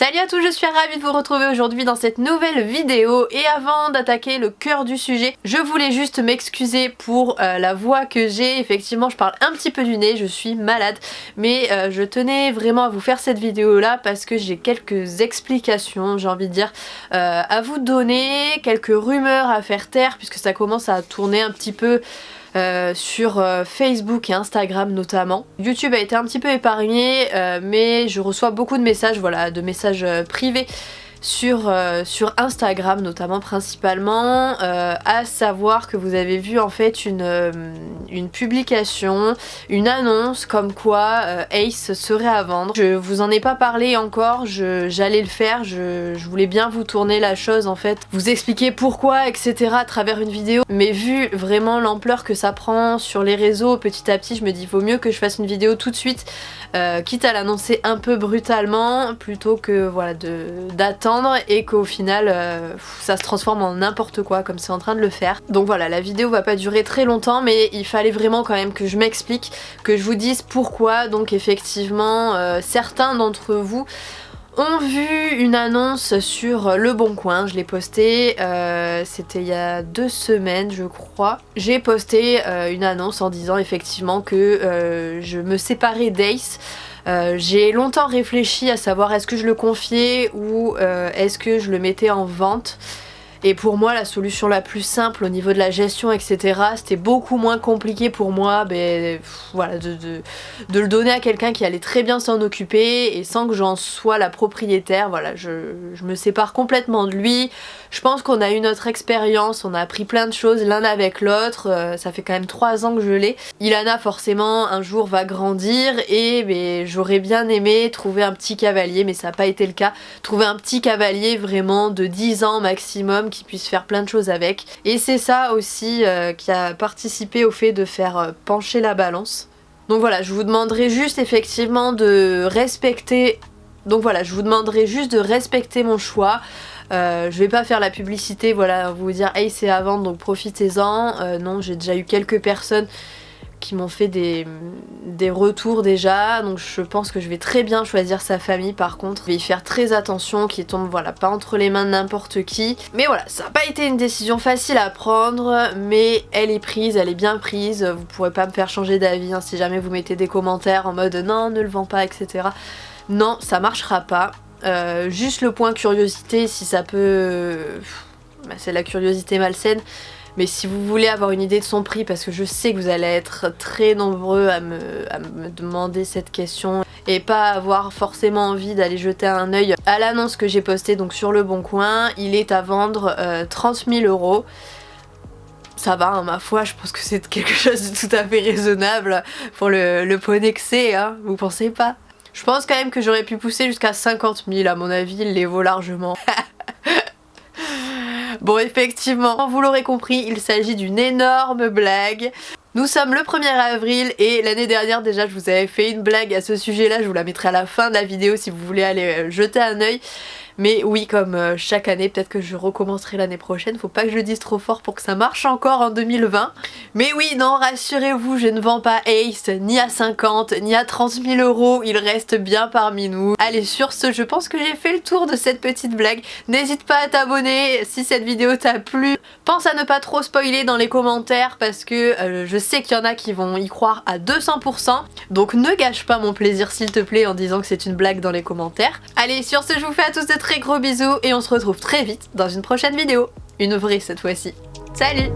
Salut à tous, je suis ravie de vous retrouver aujourd'hui dans cette nouvelle vidéo et avant d'attaquer le cœur du sujet, je voulais juste m'excuser pour la voix que j'ai. Effectivement, je parle un petit peu du nez, je suis malade, mais je tenais vraiment à vous faire cette vidéo là parce que j'ai quelques explications, j'ai envie de dire, à vous donner, quelques rumeurs à faire taire puisque ça commence à tourner un petit peu sur Facebook et Instagram notamment. YouTube a été un petit peu épargné mais je reçois beaucoup de messages, voilà, de messages privés sur Instagram notamment principalement, à savoir que vous avez vu en fait une publication, une annonce comme quoi Ace serait à vendre. Je vous en ai pas parlé encore, j'allais le faire, je voulais bien vous tourner la chose en fait, vous expliquer pourquoi etc à travers une vidéo, mais vu vraiment l'ampleur que ça prend sur les réseaux petit à petit, je me dis vaut mieux que je fasse une vidéo tout de suite, quitte à l'annoncer un peu brutalement plutôt que voilà d'attendre et qu'au final ça se transforme en n'importe quoi comme c'est en train de le faire. Donc voilà, la vidéo va pas durer très longtemps mais il fallait vraiment quand même que je m'explique, que je vous dise pourquoi. Donc effectivement certains d'entre vous ont vu une annonce sur Le Bon Coin, je l'ai posté, c'était il y a 2 semaines je crois. J'ai posté une annonce en disant effectivement que je me séparais d'Ace. J'ai longtemps réfléchi à savoir est-ce que je le confiais ou est-ce que je le mettais en vente. Et pour moi la solution la plus simple au niveau de la gestion etc, c'était beaucoup moins compliqué pour moi voilà, de le donner à quelqu'un qui allait très bien s'en occuper et sans que j'en sois la propriétaire. Voilà, je me sépare complètement de lui. Je pense qu'on a eu notre expérience, on a appris plein de choses l'un avec l'autre, ça fait quand même 3 ans que je l'ai. Ilana forcément un jour va grandir et j'aurais bien aimé trouver un petit cavalier mais ça n'a pas été le cas. Trouver un petit cavalier vraiment de 10 ans maximum qui puisse faire plein de choses avec. Et c'est ça aussi qui a participé au fait de faire pencher la balance. Donc voilà, je vous demanderai juste effectivement de respecter... Donc voilà, je vous demanderai juste de respecter mon choix. Je vais pas faire la publicité, voilà, vous dire hey c'est à vendre donc profitez-en. Non, j'ai déjà eu quelques personnes qui m'ont fait des retours déjà, donc je pense que je vais très bien choisir sa famille. Par contre, je vais y faire très attention qu'il tombe voilà pas entre les mains de n'importe qui. Mais voilà, ça n'a pas été une décision facile à prendre, mais elle est prise, elle est bien prise. Vous pourrez pas me faire changer d'avis hein, si jamais vous mettez des commentaires en mode non ne le vends pas etc. Non, ça marchera pas. Juste le point curiosité, si ça peut... c'est la curiosité malsaine. Mais si vous voulez avoir une idée de son prix, parce que je sais que vous allez être très nombreux à me demander cette question et pas avoir forcément envie d'aller jeter un œil à l'annonce que j'ai postée donc sur Le Bon Coin, il est à vendre 30 000 €. Ça va, hein, ma foi, je pense que c'est quelque chose de tout à fait raisonnable pour le poney que c'est, hein, vous pensez pas? Je pense quand même que j'aurais pu pousser jusqu'à 50 000, à mon avis, il les vaut largement. Bon, effectivement, vous l'aurez compris, il s'agit d'une énorme blague. Nous sommes le 1er avril et l'année dernière déjà je vous avais fait une blague à ce sujet là, je vous la mettrai à la fin de la vidéo si vous voulez aller jeter un œil. Mais oui, comme chaque année, peut-être que je recommencerai l'année prochaine, faut pas que je le dise trop fort pour que ça marche encore en 2020. Mais oui, non, rassurez-vous, je ne vends pas Ace ni à 50 ni à 30 000 €, il reste bien parmi nous. Allez, sur ce, je pense que j'ai fait le tour de cette petite blague. N'hésite pas à t'abonner si cette vidéo t'a plu. Pense à ne pas trop spoiler dans les commentaires parce que je sais qu'il y en a qui vont y croire à 200%. Donc ne gâche pas mon plaisir s'il te plaît en disant que c'est une blague dans les commentaires. Allez, sur ce, je vous fais à tous de très gros bisous et on se retrouve très vite dans une prochaine vidéo. Une vraie cette fois-ci. Salut!